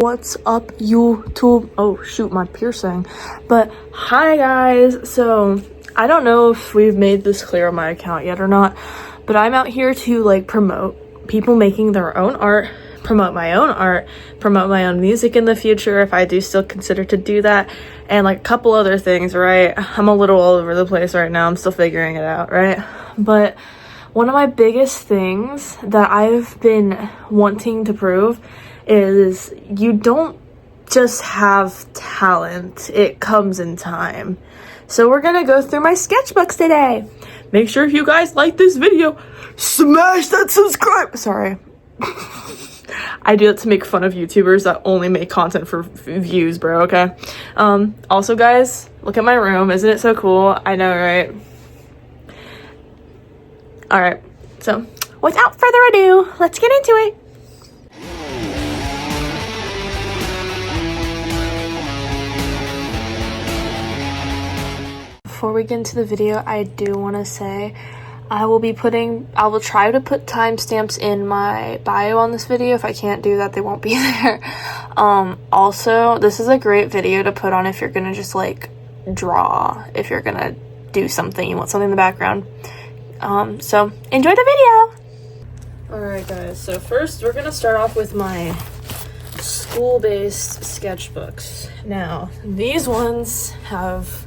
What's up, YouTube? Oh shoot, my piercing. But hi guys. So I don't know if we've made this clear on my account yet or not, but I'm out here to like promote people making their own art, promote my own art, promote my own music in the future if I do still consider to do that, and like a couple other things, right? I'm a little all over the place right now. I'm still figuring it out, right? But one of my biggest things that I've been wanting to prove is you don't just have talent, it comes in time. So we're gonna go through my sketchbooks today. Make sure if you guys like this video, smash that subscribe. Sorry. I do that to make fun of YouTubers that only make content for views, bro, okay? Also guys, look at my room. Isn't it so cool? I know, right? Alright, so without further ado, let's get into it. Before we get into the video, I do want to say I will try to put timestamps in my bio on this video. If I can't do that, they won't be there. Also, this is a great video to put on if you're gonna just like draw, if you're gonna do something, you want something in the background. So enjoy the video. Alright guys, so first we're gonna start off with my school-based sketchbooks. Now, these ones have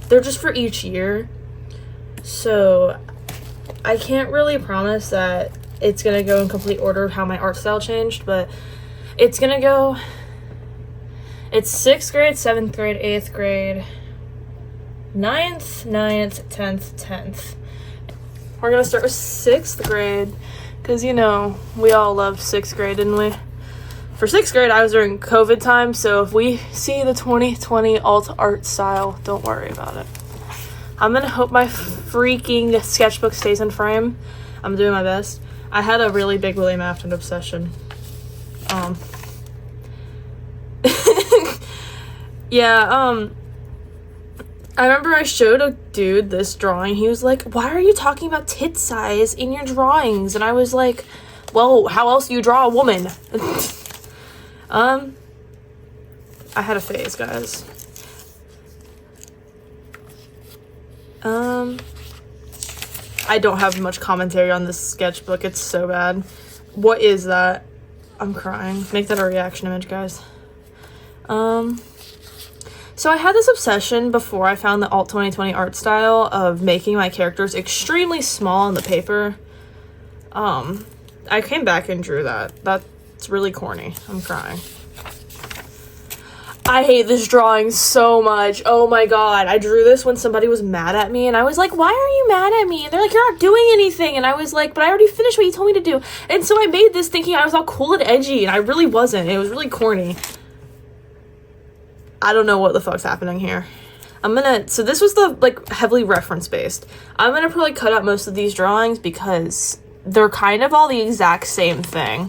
they're just for each year, so I can't really promise that it's gonna go in complete order of how my art style changed, but it's 6th grade, 7th grade, 8th grade, 9th, 10th. We're gonna start with 6th grade because, you know, we all love 6th grade, didn't we? For 6th grade, I was during COVID time, so if we see the 2020 alt art style, don't worry about it. I'm gonna hope my freaking sketchbook stays in frame. I'm doing my best. I had a really big William Afton obsession. Yeah, I remember I showed a dude this drawing. He was like, "Why are you talking about tit size in your drawings?" And I was like, "Well, how else do you draw a woman?" I had a phase, guys. I don't have much commentary on this sketchbook. It's so bad. What is that? I'm crying. Make that a reaction image, guys. So I had this obsession before I found the alt 2020 art style of making my characters extremely small on the paper. I came back and drew that. That's really corny. I'm crying. I hate this drawing so much. Oh my god. I drew this when somebody was mad at me and I was like, "Why are you mad at me?" And they're like, "You're not doing anything." And I was like, "But I already finished what you told me to do." And so I made this thinking I was all cool and edgy, and I really wasn't. It was really corny. I don't know what the fuck's happening here. So this was the like heavily reference based. I'm gonna probably cut out most of these drawings because they're kind of all the exact same thing.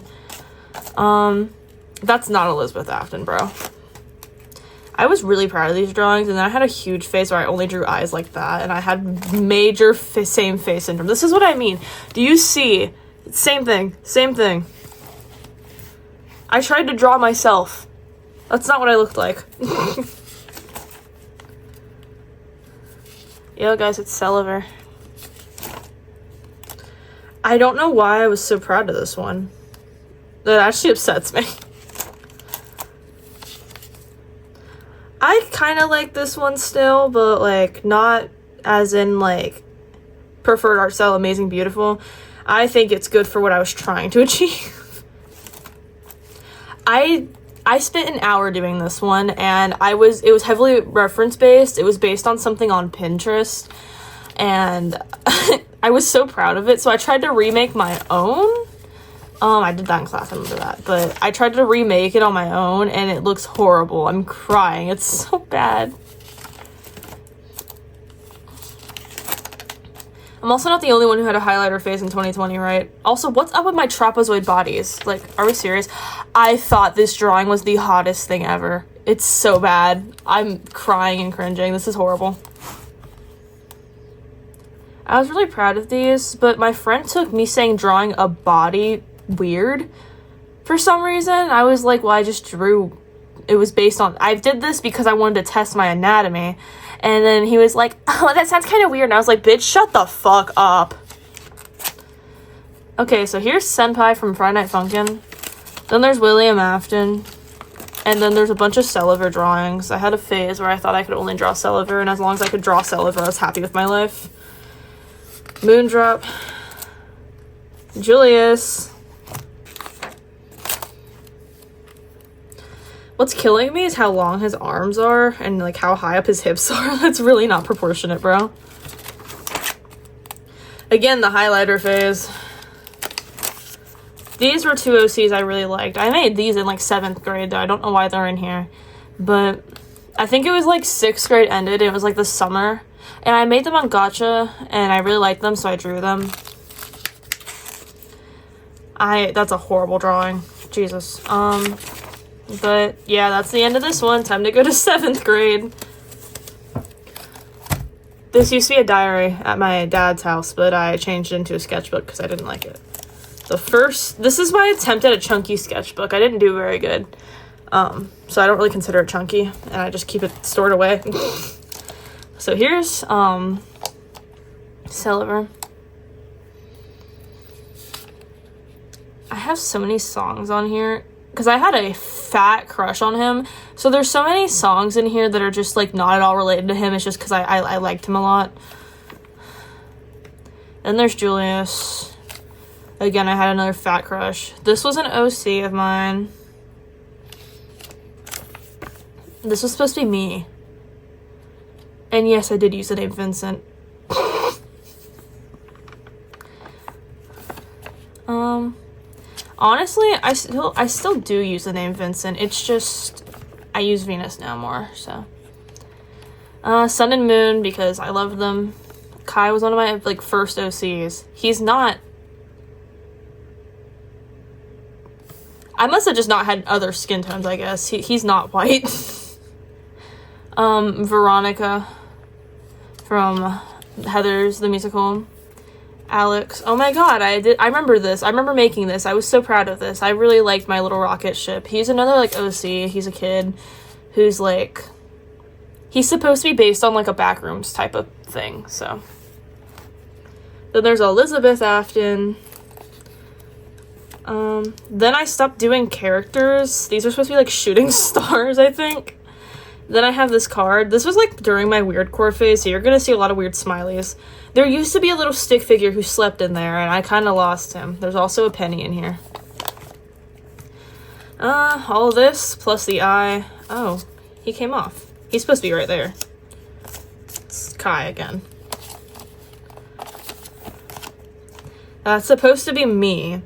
That's not Elizabeth Afton, bro. I was really proud of these drawings, and then I had a huge face where I only drew eyes like that, and I had major same face syndrome. This is what I mean. Do you see? Same thing. I tried to draw myself. That's not what I looked like. Yo, guys, it's Selliver. I don't know why I was so proud of this one. That actually upsets me. I kind of like this one still, but like not as in like preferred art style, amazing, beautiful. I think it's good for what I was trying to achieve. I spent an hour doing this one, and it was heavily reference based. It was based on something on Pinterest, and I was so proud of it, so I tried to remake my own. I did that in class, I remember that, but I tried to remake it on my own, and it looks horrible. I'm crying. It's so bad. I'm also not the only one who had a highlighter phase in 2020, right? Also, what's up with my trapezoid bodies? Like, are we serious? I thought this drawing was the hottest thing ever. It's so bad. I'm crying and cringing. This is horrible. I was really proud of these, but my friend took me saying drawing a body weird for some reason. I was like, well, I just drew. It was based on, I did this because I wanted to test my anatomy. And then he was like, oh, that sounds kind of weird. And I was like, bitch, shut the fuck up. Okay, so here's Senpai from Friday Night Funkin'. Then there's William Afton. And then there's a bunch of Celliver drawings. I had a phase where I thought I could only draw Celliver, and as long as I could draw Celliver, I was happy with my life. Moondrop. Julius. What's killing me is how long his arms are and like how high up his hips are. That's really not proportionate, bro. Again, the highlighter phase. These were 2 OCs I really liked. I made these in like 7th grade though. I don't know why they're in here. But I think it was like 6th grade ended. It was like the summer. And I made them on Gacha and I really liked them, so I drew them. That's a horrible drawing. Jesus. But yeah, that's the end of this one. Time to go to 7th grade. This used to be a diary at my dad's house, but I changed it into a sketchbook because I didn't like it. This is my attempt at a chunky sketchbook. I didn't do very good. So I don't really consider it chunky, and I just keep it stored away. So here's, Celliver. I have so many songs on here, because I had a fat crush on him. So there's so many songs in here that are just, like, not at all related to him. It's just because I liked him a lot. Then there's Julius. Again, I had another fat crush. This was an OC of mine. This was supposed to be me. And yes, I did use the name Vincent. Honestly, I still do use the name Vincent. It's just I use Venus now more, so. Sun and Moon, because I loved them. Kai was one of my like first OCs. He's not. I must have just not had other skin tones, I guess. He's not white. Veronica from Heathers, the musical. Alex. Oh my god, I remember this. I remember making this. I was so proud of this. I really liked my little rocket ship. He's another, like, OC. He's a kid who's, like... He's supposed to be based on, like, a Backrooms type of thing, so... Then there's Elizabeth Afton. Then I stopped doing characters. These are supposed to be like shooting stars, I think. Then I have this card. This was like during my weird core phase, so you're gonna see a lot of weird smileys. There used to be a little stick figure who slept in there, and I kind of lost him. There's also a penny in here. All of this, plus the eye. Oh, he came off. He's supposed to be right there. It's Kai again. That's supposed to be me.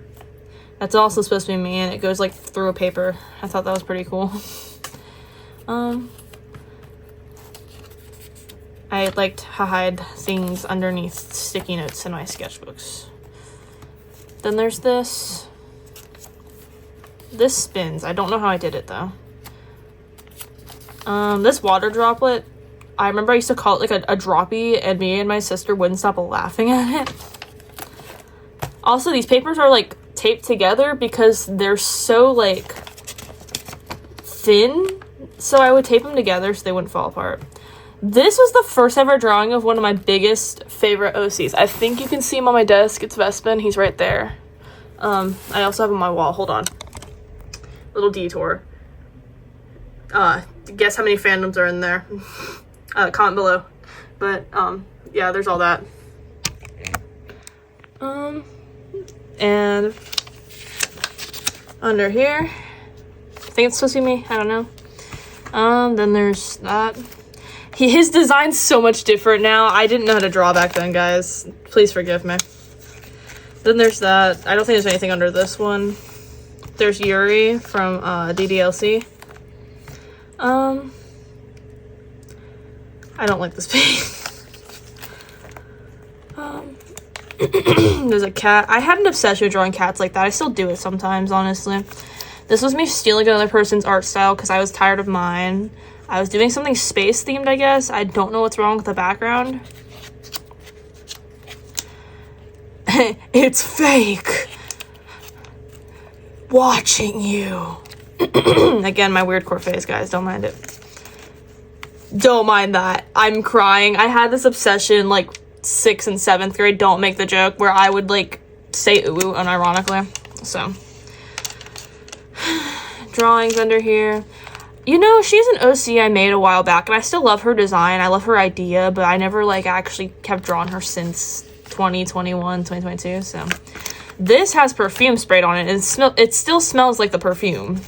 That's also supposed to be me, and it goes, like, through a paper. I thought that was pretty cool. I like to hide things underneath sticky notes in my sketchbooks. Then there's this. This spins. I don't know how I did it, though. This water droplet, I remember I used to call it, like, a droppy, and me and my sister wouldn't stop laughing at it. Also, these papers are, like, taped together because they're so, like, thin. So I would tape them together so they wouldn't fall apart. This was the first ever drawing of one of my biggest favorite OCs. I think you can see him on my desk. It's Vespin. He's right there. I also have him on my wall. Hold on. Little detour. Guess how many fandoms are in there. Comment below. But, yeah, there's all that. And under here, I think it's supposed to be me. I don't know. Then there's that. His design's so much different now. I didn't know how to draw back then, guys. Please forgive me. Then there's that. I don't think there's anything under this one. There's Yuri from DDLC. I don't like this page. There's a cat. I had an obsession with drawing cats like that. I still do it sometimes, honestly. This was me stealing another person's art style because I was tired of mine. I was doing something space themed, I guess. I don't know what's wrong with the background. It's fake. watching you. Again, my weird core phase, guys. Don't mind it. Don't mind that. I'm crying. I had this obsession like 6th and 7th grade. Don't make the joke where I would like say ooh unironically. So drawings under here. You know, she's an OC I made a while back, and I still love her design. I love her idea, but I never like actually kept drawing her since 2021, 2022. So this has perfume sprayed on it, and it still smells like the perfume.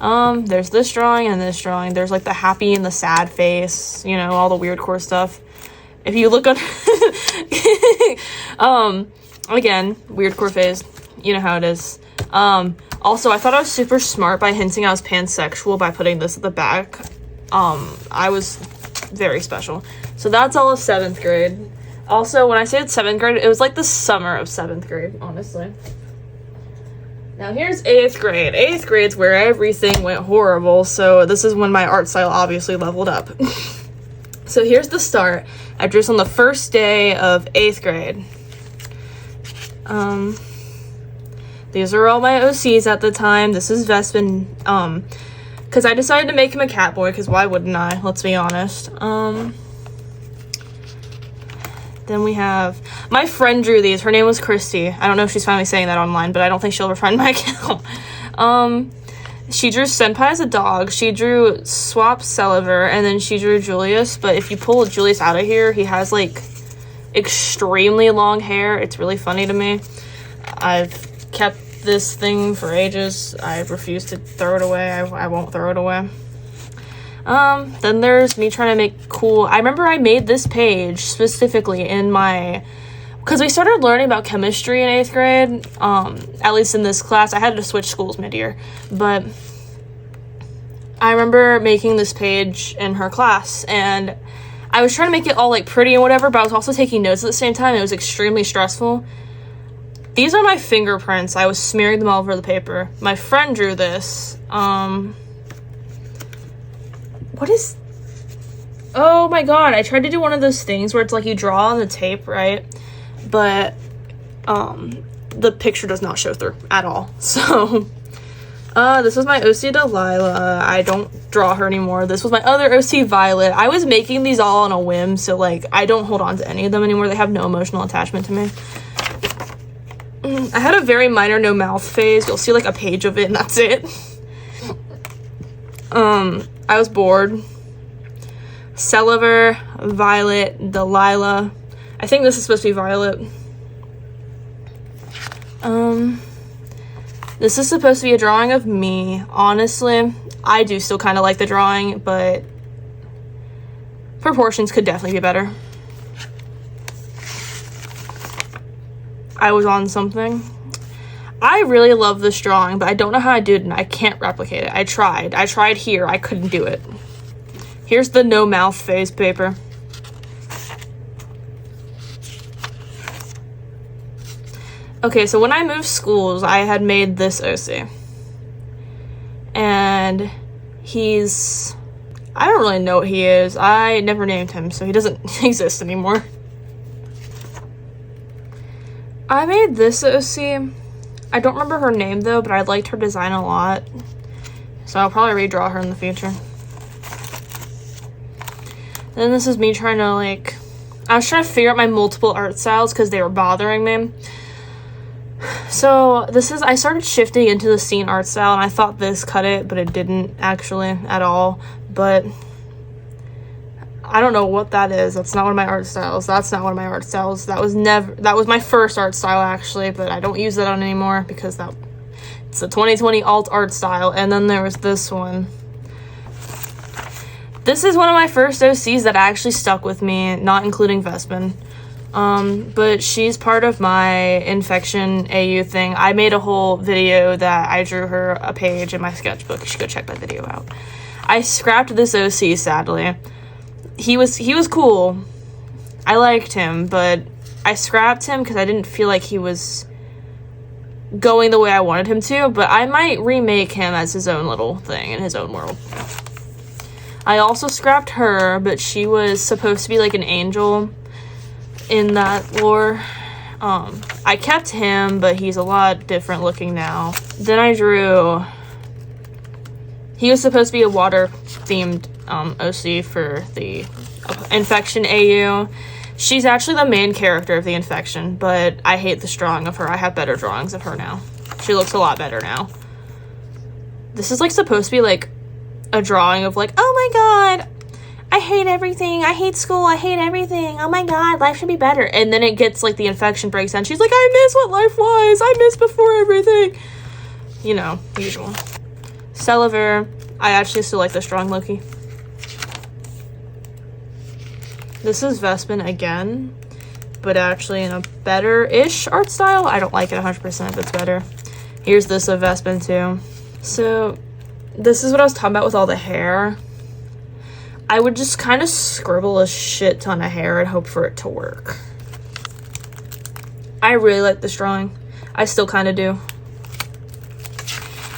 There's this drawing and this drawing. There's like the happy and the sad face, you know, all the weird core stuff. If you look on again, weird core phase, you know how it is. Also, I thought I was super smart by hinting I was pansexual by putting this at the back. I was very special. So that's all of 7th grade. Also, when I say it's 7th grade, it was like the summer of 7th grade, honestly. Now here's 8th grade. 8th grade's where everything went horrible, so this is when my art style obviously leveled up. So here's the start. I drew this on the first day of 8th grade. These are all my OCs at the time. This is Vespin, because I decided to make him a cat boy, because why wouldn't I? Let's be honest. Then we have, my friend drew these. Her name was Christy. I don't know if she's finally saying that online, but I don't think she'll ever find my account. She drew Senpai as a dog. She drew Swap Celiver, and then she drew Julius. But if you pull Julius out of here, he has, like, extremely long hair. It's really funny to me. I've kept this thing for ages. I refuse to throw it away. I won't throw it away. Then there's me trying to make cool. I remember I made this page specifically in my, because we started learning about chemistry in 8th grade, at least in this class. I had to switch schools mid-year, but I remember making this page in her class, and I was trying to make it all like pretty and whatever, but I was also taking notes at the same time. It was extremely stressful. These are my fingerprints. I was smearing them all over the paper. My friend drew this. What is... Oh my god, I tried to do one of those things where it's like you draw on the tape, right? But, the picture does not show through at all. So, this was my OC Delilah. I don't draw her anymore. This was my other OC Violet. I was making these all on a whim, so, like, I don't hold on to any of them anymore. They have no emotional attachment to me. I had a very minor no mouth phase. You'll see, like, a page of it, and that's it. I was bored. Celiver, Violet, Delilah. I think this is supposed to be Violet. This is supposed to be a drawing of me. Honestly, I do still kind of like the drawing, but proportions could definitely be better. I was on something. I really love this drawing, but I don't know how I do it, and I can't replicate it. I tried here. I couldn't do it. Here's the no mouth phase paper. Okay, so when I moved schools, I had made this OC. And he's... I don't really know what he is. I never named him, so he doesn't exist anymore. I made this OC. I don't remember her name, though, but I liked her design a lot. So I'll probably redraw her in the future. Then this is me trying to, like... I was trying to figure out my multiple art styles because they were bothering me. So this is... I started shifting into the scene art style, and I thought this cut it, but it didn't, actually, at all. But... I don't know what that is. That's not one of my art styles. That's not one of my art styles. That was my first art style, actually, but I don't use that on anymore because it's a 2020 alt art style. And then there was this one. This is one of my first OCs that actually stuck with me, not including Vespin. But she's part of my infection AU thing. I made a whole video that I drew her a page in my sketchbook. You should go check that video out. I scrapped this OC, sadly. He was cool. I liked him, but I scrapped him because I didn't feel like he was going the way I wanted him to, but I might remake him as his own little thing in his own world. I also scrapped her, but she was supposed to be like an angel in that lore. I kept him, but he's a lot different looking now. Then I drew, he was supposed to be a water themed OC for the Infection AU. She's actually the main character of the Infection, but I hate this drawing of her. I have better drawings of her now. She looks a lot better now. This is like supposed to be like a drawing of like, oh my god, I hate everything. I hate school. I hate everything. Oh my god, life should be better. And then it gets like the Infection breaks down. She's like, I miss what life was. I miss before everything. You know, usual. Celiver. I actually still like this drawing, Loki. This is Vespin again, but actually in a better-ish art style. I don't like it 100%, but it's better. Here's this of Vespin too. So this is what I was talking about with all the hair. I would just kind of scribble a shit ton of hair and hope for it to work. I really like this drawing. I still kind of do.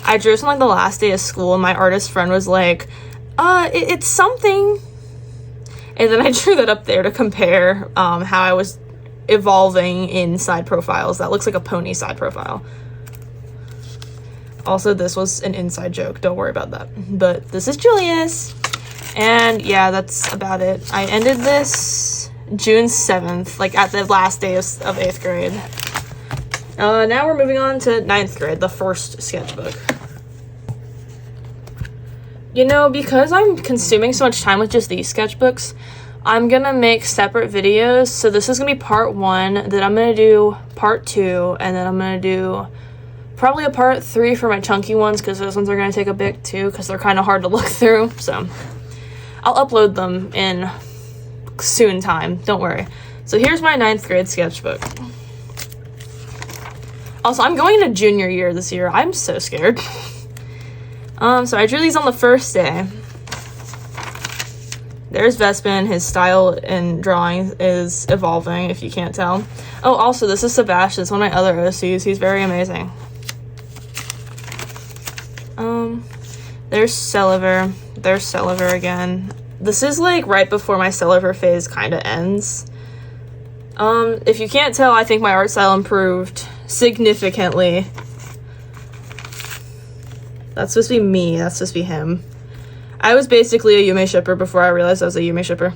I drew this on like the last day of school and my artist friend was like, it's something. And then I drew that up there to compare how I was evolving in side profiles. That looks like a pony side profile. Also, this was an inside joke. Don't worry about that. But this is Julius. And yeah, that's about it. I ended this June 7th, like at the last day of 8th grade. Now we're moving on to 9th grade, the first sketchbook. You know, because I'm consuming so much time with just these sketchbooks, I'm gonna make separate videos. So this is gonna be part 1, then I'm gonna do part 2, and then I'm gonna do probably a part 3 for my chunky ones, because those ones are gonna take a bit too, because they're kind of hard to look through. So I'll upload them in soon time, don't worry. So here's my 9th grade sketchbook. Also, I'm going into junior year this year. I'm so scared. So I drew these on the first day. There's Vespin. His style in drawing is evolving, if you can't tell. Oh, also, this is Sebastian. It's one of my other OCs. He's very amazing. There's Celiver. There's Celiver again. This is like right before my Celiver phase kind of ends. If you can't tell, I think my art style improved significantly. That's supposed to be me. That's supposed to be him. I was basically a Yume shipper before I realized I was a Yume shipper.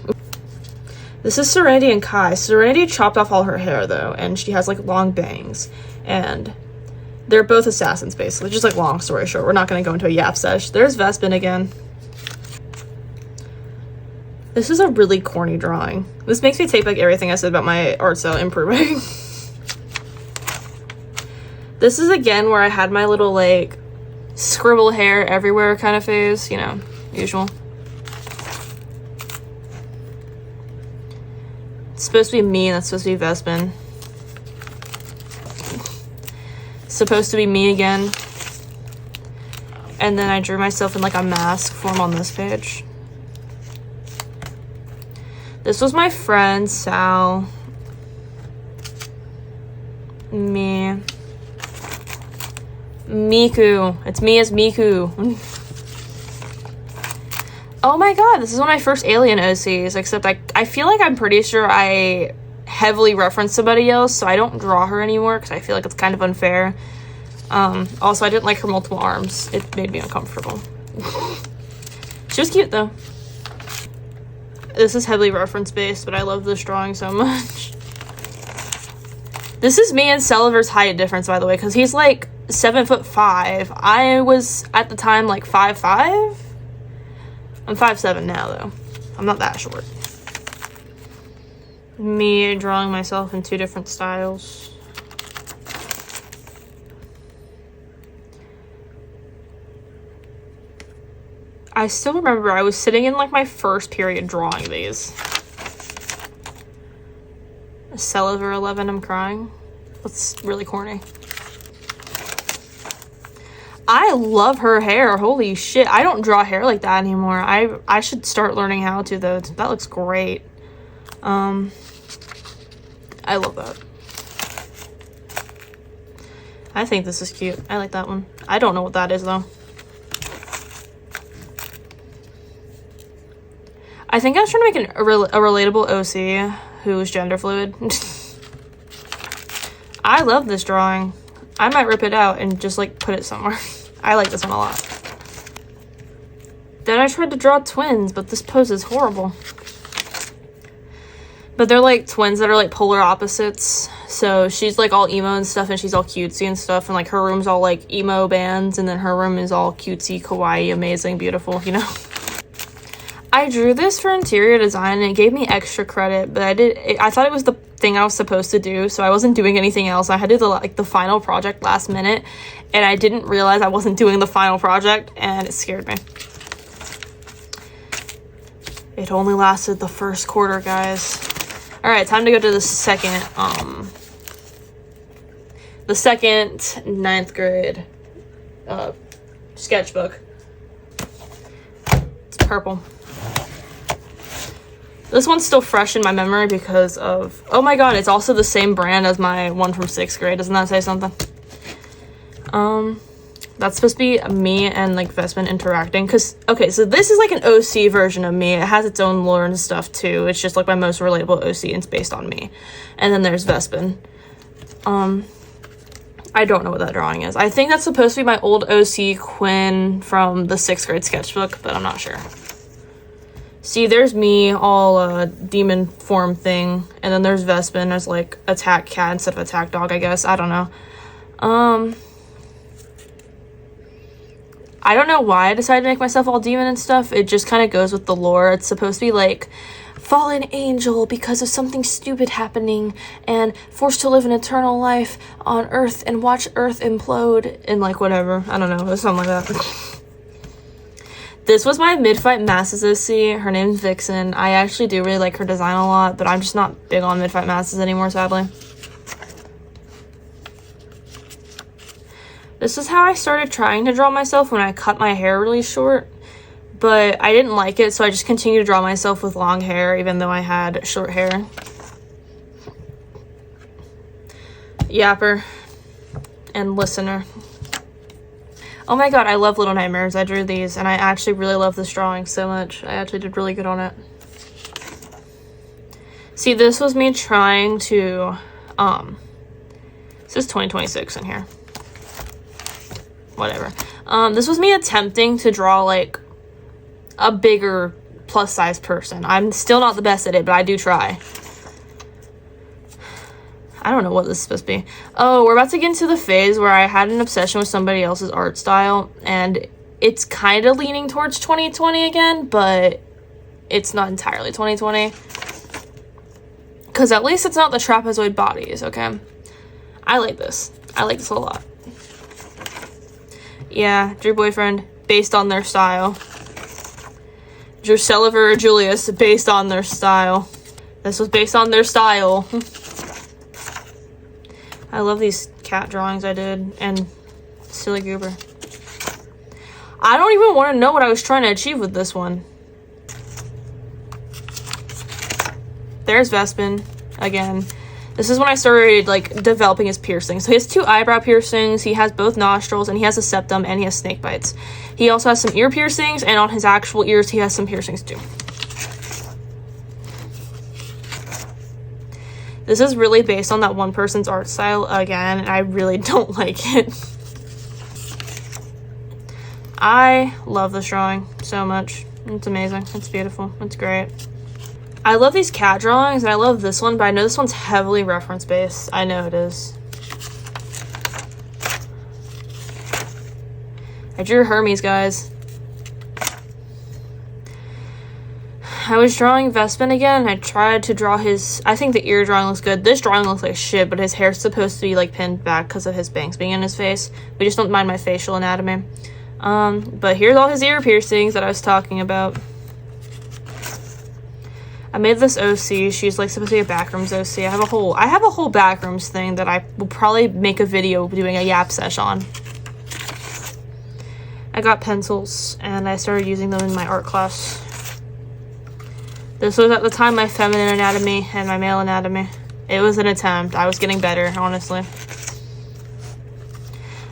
This is Serenity and Kai. Serenity chopped off all her hair though, and she has like long bangs. And they're both assassins basically. Just like long story short. We're not going to go into a yap sesh. There's Vespin again. This is a really corny drawing. This makes me take back everything I said about my art style improving. This is again where I had my little like scribble hair everywhere kind of phase, you know, usual. It's supposed to be me and that's supposed to be Vespin. It's supposed to be me again. And then I drew myself in like a mask form on this page. This was my friend, Sal. Me. Miku. It's me as Miku. Oh my god, this is one of my first Alien OCs, except I feel like I'm pretty sure I heavily referenced somebody else, so I don't draw her anymore, because I feel like it's kind of unfair. Also, I didn't like her multiple arms. It made me uncomfortable. She was cute, though. This is heavily reference-based, but I love this drawing so much. This is me and Celiver's height difference, by the way, because he's like 7'5". I was, at the time, like 5'5". I'm 5'7" now, though. I'm not that short. Me drawing myself in 2 different styles. I still remember I was sitting in like my first period drawing these. Celiver 11, I'm crying. That's really corny. I love her hair. Holy shit. I don't draw hair like that anymore. I should start learning how to though. That looks great. I love that. I think this is cute. I like that one. I don't know what that is though. I think I was trying to make a relatable OC who was gender fluid. I love this drawing. I might rip it out and just like put it somewhere. I like this one a lot. Then I tried to draw twins, but this pose is horrible. But they're like twins that are like polar opposites. So she's like all emo and stuff, and she's all cutesy and stuff, and like her room's all like emo bands, and then her room is all cutesy, kawaii, amazing, beautiful, you know? I drew this for interior design, and it gave me extra credit, but I thought it was the thing I was supposed to do, so I wasn't doing anything else. I had to do the final project last minute, and I didn't realize I wasn't doing the final project, and it scared me. It only lasted the first quarter, guys. All right, time to go to the second 9th grade sketchbook. It's purple. This one's still fresh in my memory because of, oh my god, it's also the same brand as my one from 6th grade. Doesn't that say something? That's supposed to be me and like Vespin interacting, because okay, so this is like an OC version of me. It has its own lore and stuff too. It's just like my most relatable OC, and it's based on me. And then there's Vespin. I don't know what that drawing is. I think that's supposed to be my old OC Quinn from the 6th grade sketchbook, but I'm not sure. See, there's me, all demon form thing, and then there's Vespin as like attack cat instead of attack dog, I guess. I don't know. I don't know why I decided to make myself all demon and stuff. It just kind of goes with the lore. It's supposed to be like fallen angel because of something stupid happening and forced to live an eternal life on Earth and watch Earth implode and like whatever. I don't know, something like that. This was my mid-fight masses OC. Her name's Vixen. I actually do really like her design a lot, but I'm just not big on mid-fight masses anymore, sadly. This is how I started trying to draw myself when I cut my hair really short, but I didn't like it, so I just continued to draw myself with long hair, even though I had short hair. Yapper and listener. Oh my god, I love Little Nightmares. I drew these, and I actually really love this drawing so much. I actually did really good on it. See, this was me trying to, this is 2026 in here. Whatever. This was me attempting to draw like a bigger plus size person. I'm still not the best at it, but I do try. I don't know what this is supposed to be. Oh, we're about to get into the phase where I had an obsession with somebody else's art style, and it's kind of leaning towards 2020 again, but it's not entirely 2020. Because at least it's not the trapezoid bodies, okay? I like this. I like this a lot. Yeah, Drew Boyfriend, based on their style. Drew Selliver or Julius, based on their style. This was based on their style. I love these cat drawings I did, and Silly Goober. I don't even want to know what I was trying to achieve with this one. There's Vespin, again. This is when I started, like, developing his piercings. So he has 2 eyebrow piercings, he has both nostrils, and he has a septum, and he has snake bites. He also has some ear piercings, and on his actual ears, he has some piercings, too. This is really based on that one person's art style, again, and I really don't like it. I love this drawing so much. It's amazing. It's beautiful. It's great. I love these cat drawings, and I love this one, but I know this one's heavily reference-based. I know it is. I drew Hermes, guys. I was drawing Vespin again, and I tried to draw his... I think the ear drawing looks good. This drawing looks like shit, but his hair's supposed to be, like, pinned back because of his bangs being in his face. We just don't mind my facial anatomy. But here's all his ear piercings that I was talking about. I made this OC. She's like supposed to be a backrooms OC. I have a whole backrooms thing that I will probably make a video doing a yap sesh on. I got pencils and I started using them in my art class. This was at the time my feminine anatomy and my male anatomy. It was an attempt. I was getting better, honestly.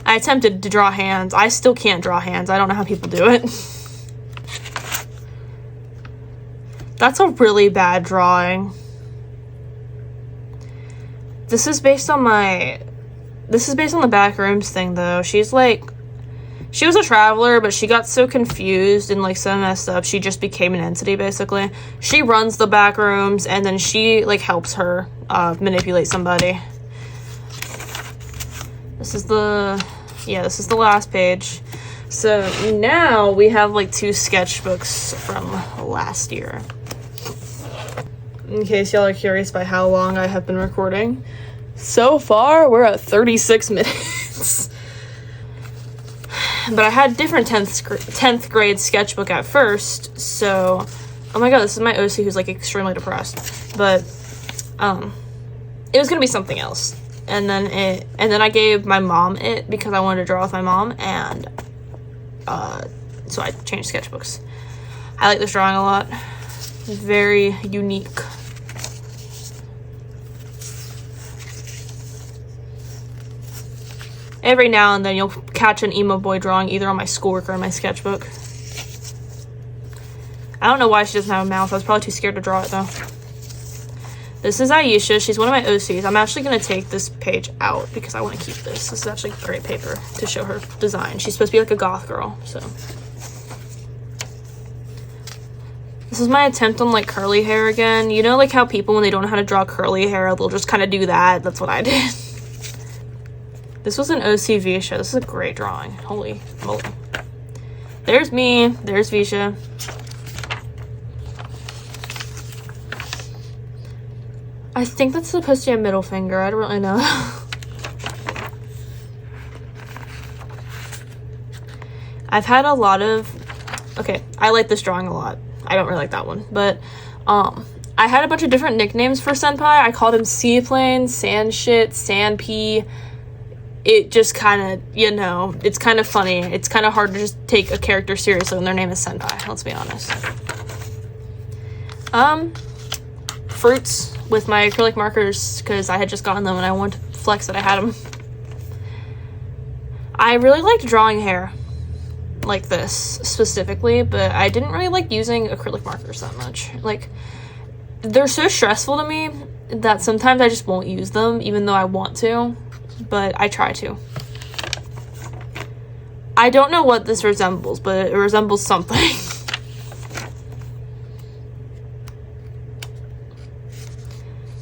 I attempted to draw hands. I still can't draw hands. I don't know how people do it. That's a really bad drawing. This is based on my This is based on the backrooms thing, though. She's like, she was a traveler, but she got so confused and like so messed up, she just became an entity, basically. She runs the backrooms, and then she like helps her manipulate somebody. This is the last page. So now we have like 2 sketchbooks from last year. In case y'all are curious by how long I have been recording. So far, we're at 36 minutes. But I had different 10th grade sketchbook at first, so... Oh my god, this is my OC who's, like, extremely depressed. But, it was gonna be something else. And then I gave my mom it because I wanted to draw with my mom, and, so I changed sketchbooks. I like this drawing a lot. Very unique. Every now and then you'll catch an emo boy drawing either on my schoolwork or in my sketchbook. I don't know why she doesn't have a mouth. I was probably too scared to draw it, though. This is Aisha. She's one of my OCs. I'm actually going to take this page out because I want to keep this. This is actually great paper to show her design. She's supposed to be like a goth girl, so. This is my attempt on, like, curly hair again. You know, like, how people, when they don't know how to draw curly hair, they'll just kind of do that? That's what I did. This was an OC Visha. This is a great drawing. Holy moly. There's me. There's Visha. I think that's supposed to be a middle finger. I don't really know. I've had a lot of... Okay, I like this drawing a lot. I don't really like that one. But, I had a bunch of different nicknames for Senpai. I called him Seaplane, Sand Shit, Sand Pea. It just kind of, you know, it's kind of funny. It's kind of hard to just take a character seriously when their name is Senpai, let's be honest. Fruits with my acrylic markers, because I had just gotten them and I wanted to flex that I had them. I really liked drawing hair like this, specifically, but I didn't really like using acrylic markers that much. Like, they're so stressful to me that sometimes I just won't use them, even though I want to. But I try to. I don't know what this resembles, but it resembles something. I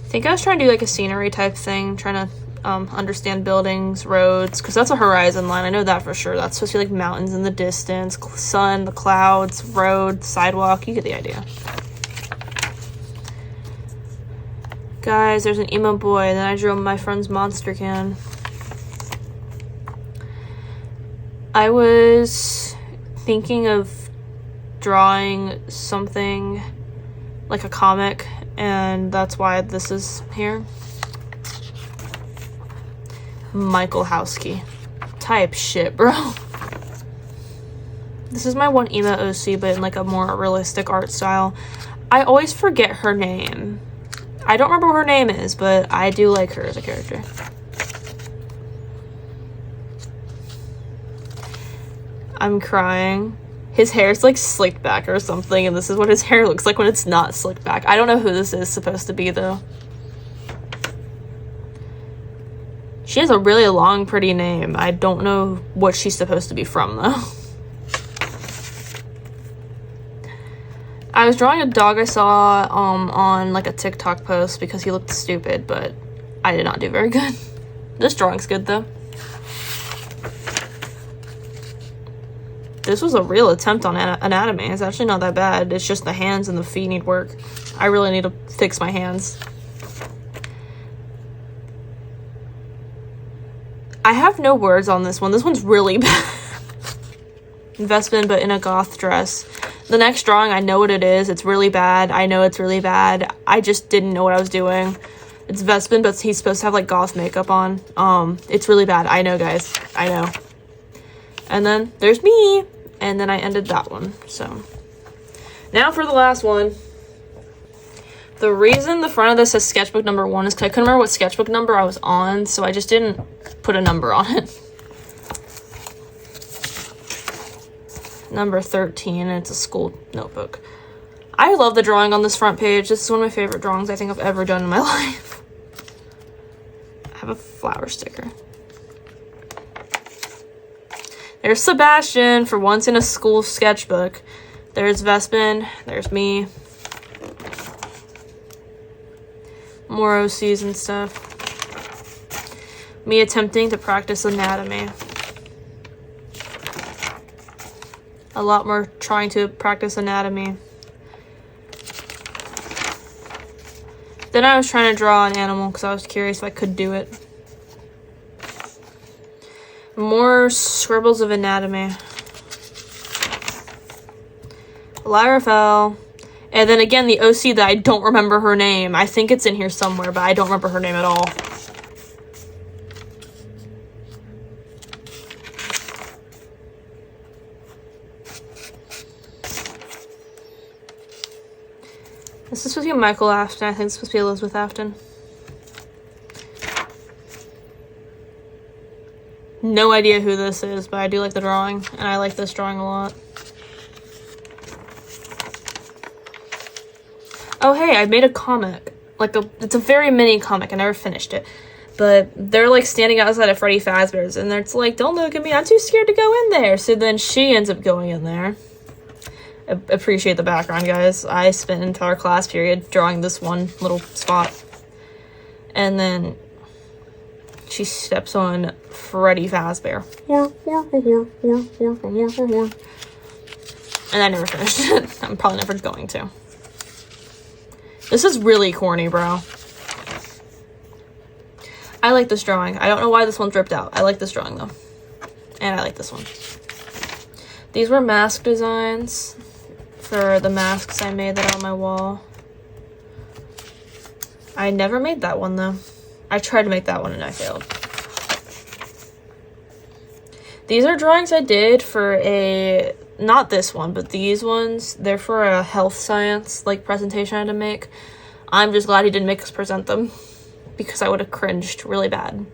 think I was trying to do like a scenery type thing, trying to understand buildings, roads, because that's a horizon line. I know that for sure. That's supposed to be like mountains in the distance, sun, the clouds, road, sidewalk. You get the idea. Guys, there's an emo boy. Then I drew my friend's monster can. I was thinking of drawing something like a comic, and that's why this is here. Michael Howsky. Type shit, bro. This is my one emo OC, but in like a more realistic art style. I always forget her name. I don't remember what her name is, but I do like her as a character. I'm crying. His hair's like slicked back or something, and this is what his hair looks like when it's not slicked back. I don't know who this is supposed to be, though. She has a really long, pretty name. I don't know what she's supposed to be from, though. I was drawing a dog I saw on like a TikTok post because he looked stupid, but I did not do very good. This drawing's good though. This was a real attempt on anatomy. It's actually not that bad. It's just the hands and the feet need work. I really need to fix my hands. I have no words on this one. This one's really bad. Vespin, but in a goth dress. The next drawing, I know what it is. It's really bad. I know it's really bad. I just didn't know what I was doing. It's Vespin, but he's supposed to have, like, goth makeup on. It's really bad. I know, guys. I know. And then there's me. And then I ended that one. So, now for the last one. The reason the front of this says sketchbook number 1 is because I couldn't remember what sketchbook number I was on, so I just didn't put a number on it. Number 13, and it's a school notebook. I love the drawing on this front page. This is one of my favorite drawings I think I've ever done in my life. I have a flower sticker. There's Sebastian, for once in a school sketchbook. There's Vespin. There's me. More OCs and stuff. Me attempting to practice anatomy. A lot more trying to practice anatomy. Then I was trying to draw an animal because I was curious if I could do it. More scribbles of anatomy. Lyra fell. And then again, the OC that I don't remember her name. I think it's in here somewhere, but I don't remember her name at all. This is supposed to be Michael Afton. I think it's supposed to be Elizabeth Afton. No idea who this is, but I do like the drawing, and I like this drawing a lot. Oh hey, I made a comic. It's a very mini comic. I never finished it. But they're like standing outside of Freddy Fazbear's, and it's like, don't look at me, I'm too scared to go in there. So then she ends up going in there. Appreciate the background, guys. I spent an entire class period drawing this one little spot. And then she steps on Freddy Fazbear. And I never finished it. I'm probably never going to. This is really corny, bro. I like this drawing. I don't know why this one's ripped out. I like this drawing, though. And I like this one. These were mask designs for the masks I made that are on my wall. I never made that one, though. I tried to make that one and I failed. These are drawings I did for a... Not this one, but these ones. They're for a health science, presentation I had to make. I'm just glad he didn't make us present them, because I would have cringed really bad.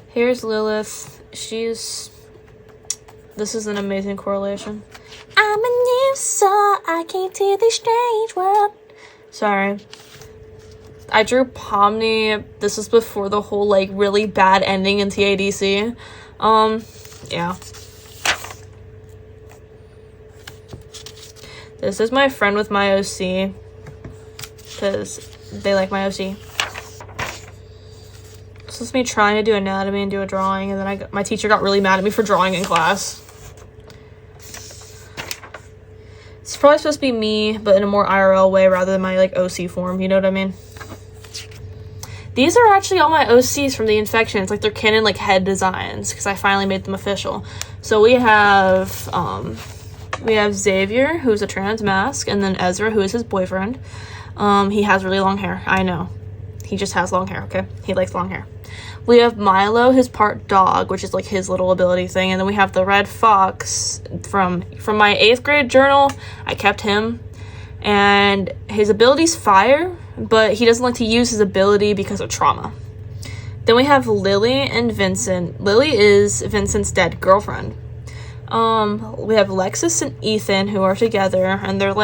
Here's Lilith. This is an amazing correlation. I'm a new soul, I came to this strange world. Sorry. I drew Pomni. This was before the whole, really bad ending in TADC. Yeah. This is my friend with my OC, because they like my OC. This is me trying to do anatomy and do a drawing, and then my teacher got really mad at me for drawing in class. It's probably supposed to be me, but in a more IRL way rather than my, OC form, you know what I mean? These are actually all my OCs from the infection. It's they're canon head designs, because I finally made them official. So we have Xavier, who's a trans mask, and then Ezra, who is his boyfriend. He has really long hair. I know. He just has long hair, okay? He likes long hair. We have Milo, his part dog, which is his little ability thing. And then we have the red fox from my 8th grade journal. I kept him. And his ability's fire, but he doesn't like to use his ability because of trauma. Then we have Lily and Vincent. Lily is Vincent's dead girlfriend. We have Lexus and Ethan, who are together, and they're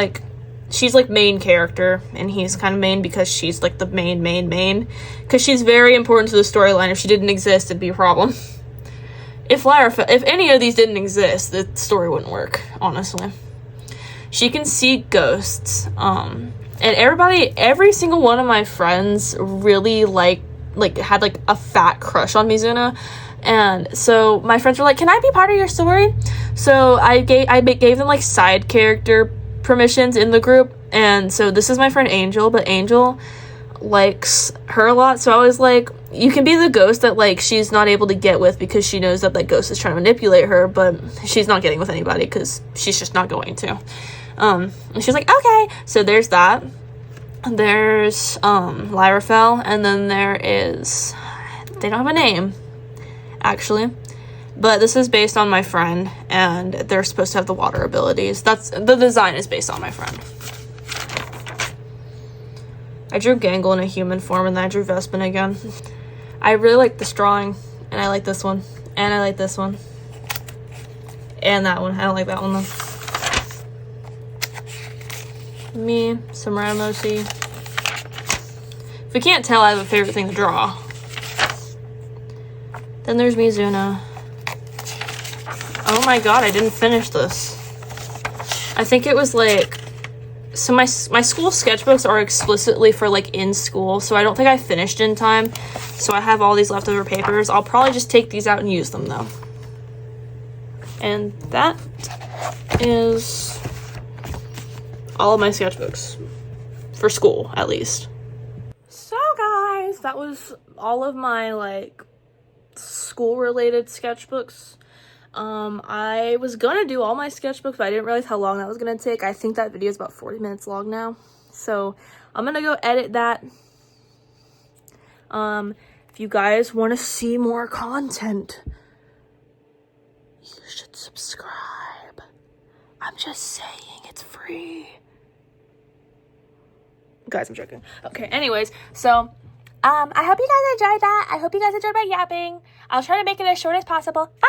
she's main character, and he's kind of main because she's the main, because she's very important to the storyline. If she didn't exist, it'd be a problem. If any of these didn't exist, the story wouldn't work, honestly. She can see ghosts, and every single one of my friends really had a fat crush on Mizuna. And so my friends were like, can I be part of your story? So I gave them side character permissions in the group. And so this is my friend Angel, but Angel likes her a lot. So I was like, you can be the ghost that she's not able to get with because she knows that ghost is trying to manipulate her, but she's not getting with anybody because she's just not going to. And she's like, okay. So there's that. There's Lyra fell, and then there is, they don't have a name actually, but this is based on my friend, and they're supposed to have the water abilities. The design is based on my friend. I drew Gangle in a human form, and then I drew Vespin again. I really like this drawing, and I like this one, and I like this one, and that one. I don't like that one though. Me, some random OC. If you can't tell, I have a favorite thing to draw. Then there's Mizuna. Oh my god, I didn't finish this. I think it was like... So my school sketchbooks are explicitly for like in school, so I don't think I finished in time. So I have all these leftover papers. I'll probably just take these out and use them though. And that is all of my sketchbooks. For school, at least. So guys, that was all of my like school related sketchbooks. I was gonna do all my sketchbooks, but I didn't realize how long that was gonna take. I think that video is about 40 minutes long now, so I'm gonna go edit that. If you guys want to see more content, you should subscribe. I'm just saying, it's free. Guys, I'm joking. Okay, anyways, so I hope you guys enjoyed that. I hope you guys enjoyed my yapping. I'll try to make it as short as possible. Bye!